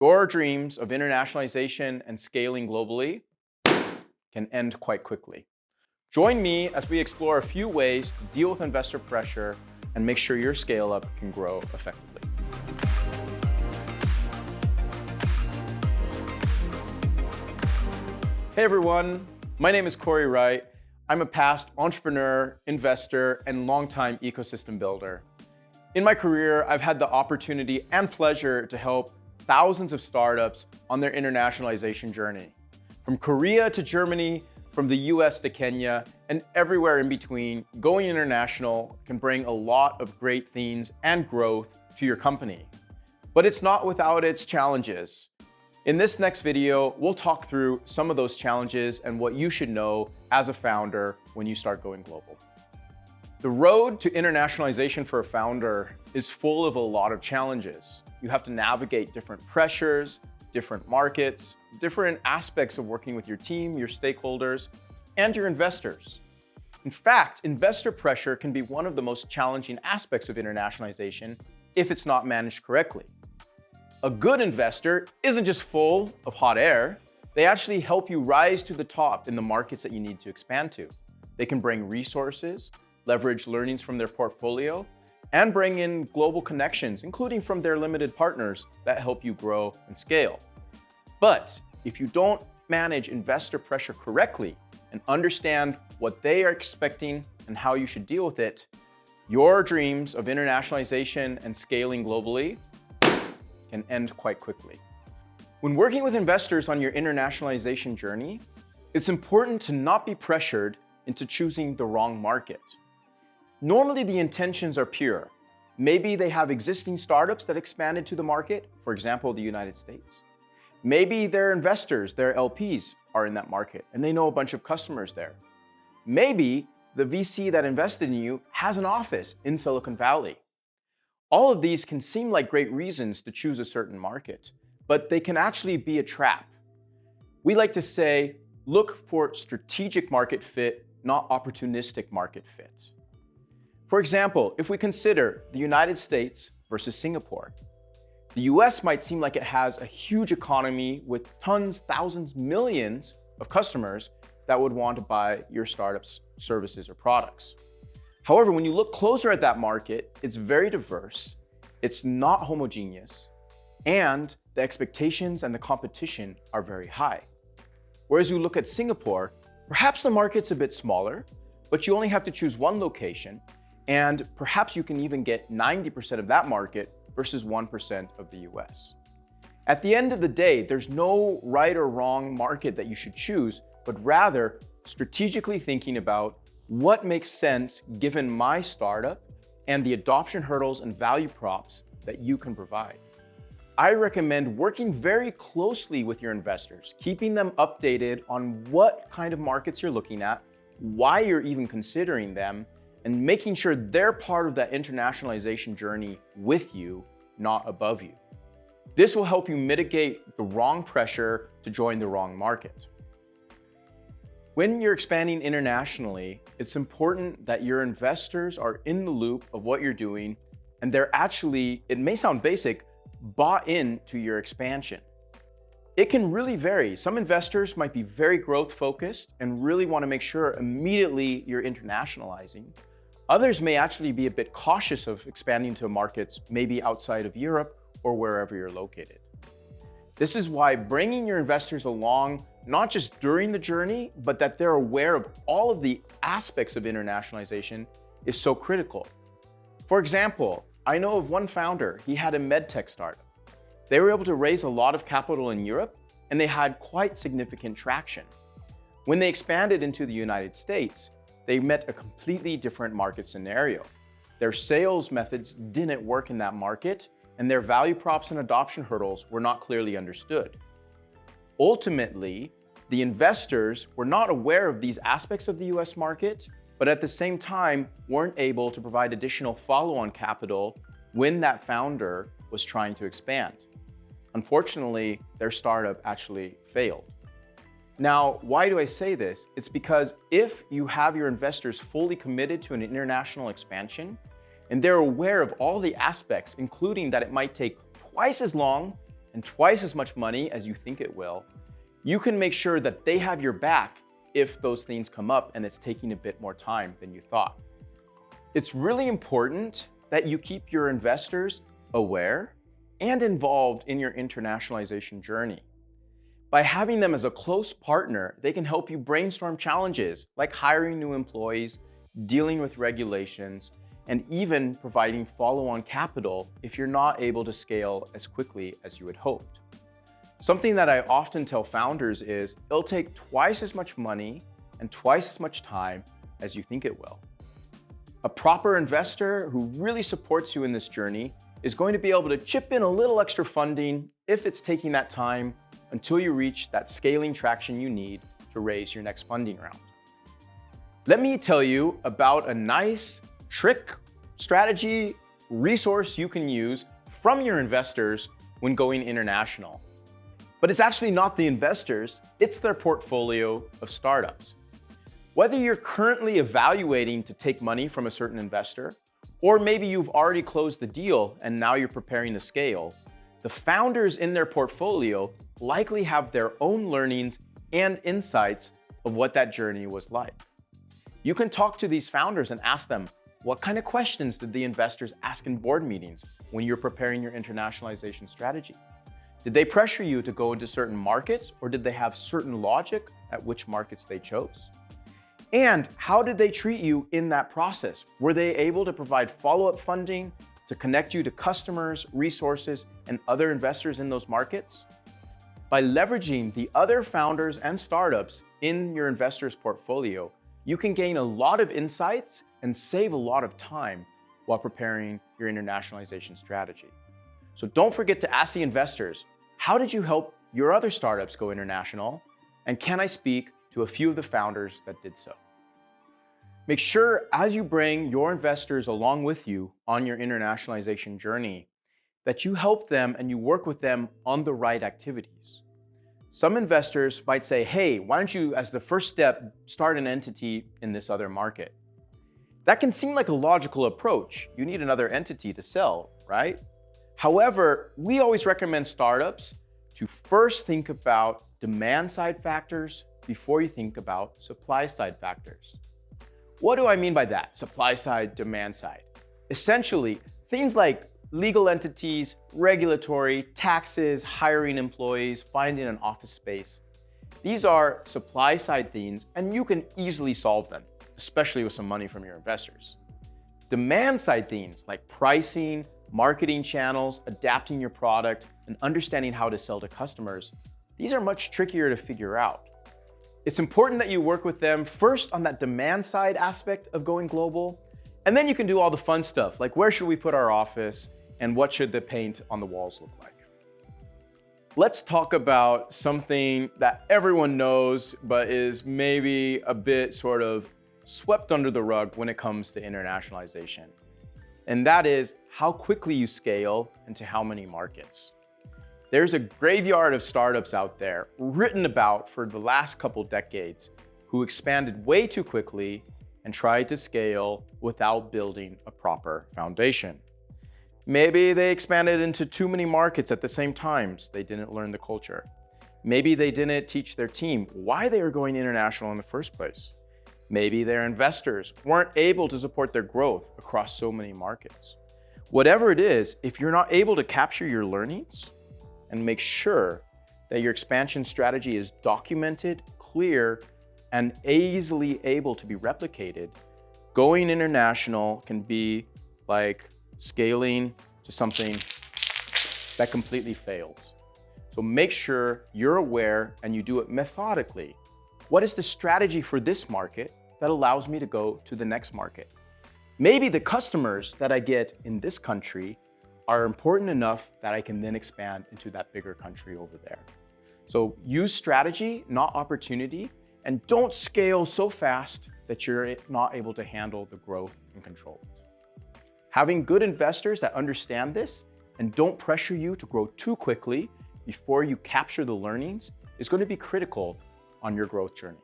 Your dreams of internationalization and scaling globally can end quite quickly. Join me as we explore a few ways to deal with investor pressure and make sure your scale up can grow effectively. Hey everyone, my name is Corey Wright. I'm a past entrepreneur, investor, and longtime ecosystem builder. In my career, I've had the opportunity and pleasure to help thousands of startups on their internationalization journey. From Korea to Germany, from the US to Kenya, and everywhere in between, going international can bring a lot of great things and growth to your company. But it's not without its challenges. In this next video, we'll talk through some of those challenges and what you should know as a founder when you start going global. The road to internationalization for a founder is full of a lot of challenges. You have to navigate different pressures, different markets, different aspects of working with your team, your stakeholders, and your investors. In fact, investor pressure can be one of the most challenging aspects of internationalization if it's not managed correctly. A good investor isn't just full of hot air. They actually help you rise to the top in the markets that you need to expand to. They can bring resources, leverage learnings from their portfolio, and bring in global connections, including from their limited partners that help you grow and scale. But if you don't manage investor pressure correctly and understand what they are expecting and how you should deal with it, your dreams of internationalization and scaling globally can end quite quickly. When working with investors on your internationalization journey, it's important to not be pressured into choosing the wrong market. Normally, the intentions are pure. Maybe they have existing startups that expanded to the market, for example, the United States. Maybe their investors, their LPs, are in that market and they know a bunch of customers there. Maybe the VC that invested in you has an office in Silicon Valley. All of these can seem like great reasons to choose a certain market, but they can actually be a trap. We like to say, look for strategic market fit, not opportunistic market fit. For example, if we consider the United States versus Singapore, the US might seem like it has a huge economy with tons, thousands, millions of customers that would want to buy your startup's services or products. However, when you look closer at that market, it's very diverse, it's not homogeneous, and the expectations and the competition are very high. Whereas you look at Singapore, perhaps the market's a bit smaller, but you only have to choose one location, and perhaps you can even get 90% of that market versus 1% of the US. At the end of the day, there's no right or wrong market that you should choose, but rather strategically thinking about what makes sense given my startup and the adoption hurdles and value props that you can provide. I recommend working very closely with your investors, keeping them updated on what kind of markets you're looking at, why you're even considering them, and making sure they're part of that internationalization journey with you, not above you. This will help you mitigate the wrong pressure to join the wrong market. When you're expanding internationally, it's important that your investors are in the loop of what you're doing, and they're actually, it may sound basic, bought into your expansion. It can really vary. Some investors might be very growth focused and really want to make sure immediately you're internationalizing. Others may actually be a bit cautious of expanding to markets maybe outside of Europe or wherever you're located. This is why bringing your investors along, not just during the journey, but that they're aware of all of the aspects of internationalization is so critical. For example, I know of one founder, he had a medtech startup. They were able to raise a lot of capital in Europe, and they had quite significant traction. When they expanded into the United States, they met a completely different market scenario. Their sales methods didn't work in that market, and their value props and adoption hurdles were not clearly understood. Ultimately, the investors were not aware of these aspects of the US market, but at the same time weren't able to provide additional follow-on capital when that founder was trying to expand. Unfortunately, their startup actually failed. Now, why do I say this? It's because if you have your investors fully committed to an international expansion, and they're aware of all the aspects, including that it might take twice as long and twice as much money as you think it will, you can make sure that they have your back if those things come up and it's taking a bit more time than you thought. It's really important that you keep your investors aware and involved in your internationalization journey. By having them as a close partner, they can help you brainstorm challenges like hiring new employees, dealing with regulations, and even providing follow-on capital if you're not able to scale as quickly as you had hoped. Something that I often tell founders is it'll take twice as much money and twice as much time as you think it will. A proper investor who really supports you in this journey is going to be able to chip in a little extra funding if it's taking that time until you reach that scaling traction you need to raise your next funding round. Let me tell you about a nice trick, strategy, resource you can use from your investors when going international. But it's actually not the investors, it's their portfolio of startups. Whether you're currently evaluating to take money from a certain investor, or maybe you've already closed the deal and now you're preparing to scale, the founders in their portfolio likely have their own learnings and insights of what that journey was like. You can talk to these founders and ask them, what kind of questions did the investors ask in board meetings when you're preparing your internationalization strategy? Did they pressure you to go into certain markets, or did they have certain logic at which markets they chose? And how did they treat you in that process? Were they able to provide follow-up funding to connect you to customers, resources, and other investors in those markets? By leveraging the other founders and startups in your investors' portfolio, you can gain a lot of insights and save a lot of time while preparing your internationalization strategy. So don't forget to ask the investors, how did you help your other startups go international? And can I speak to a few of the founders that did so? Make sure as you bring your investors along with you on your internationalization journey, that you help them and you work with them on the right activities. Some investors might say, hey, why don't you, as the first step, start an entity in this other market? That can seem like a logical approach. You need another entity to sell, right? However, we always recommend startups to first think about demand side factors before you think about supply side factors. What do I mean by that? Supply side, demand side. Essentially, things like legal entities, regulatory, taxes, hiring employees, finding an office space. These are supply side things, and you can easily solve them, especially with some money from your investors. Demand side things like pricing, marketing channels, adapting your product, and understanding how to sell to customers, these are much trickier to figure out. It's important that you work with them first on that demand side aspect of going global, and then you can do all the fun stuff, like where should we put our office and what should the paint on the walls look like. Let's talk about something that everyone knows, but is maybe a bit sort of swept under the rug when it comes to internationalization. And that is how quickly you scale into how many markets. There's a graveyard of startups out there written about for the last couple decades who expanded way too quickly and tried to scale without building a proper foundation. Maybe they expanded into too many markets at the same time, so they didn't learn the culture. Maybe they didn't teach their team why they were going international in the first place. Maybe their investors weren't able to support their growth across so many markets. Whatever it is, if you're not able to capture your learnings and make sure that your expansion strategy is documented, clear, and easily able to be replicated, going international can be like scaling to something that completely fails. So make sure you're aware and you do it methodically. What is the strategy for this market that allows me to go to the next market? Maybe the customers that I get in this country are important enough that I can then expand into that bigger country over there. So use strategy, not opportunity, and don't scale so fast that you're not able to handle the growth and control it. Having good investors that understand this and don't pressure you to grow too quickly before you capture the learnings is going to be critical on your growth journey.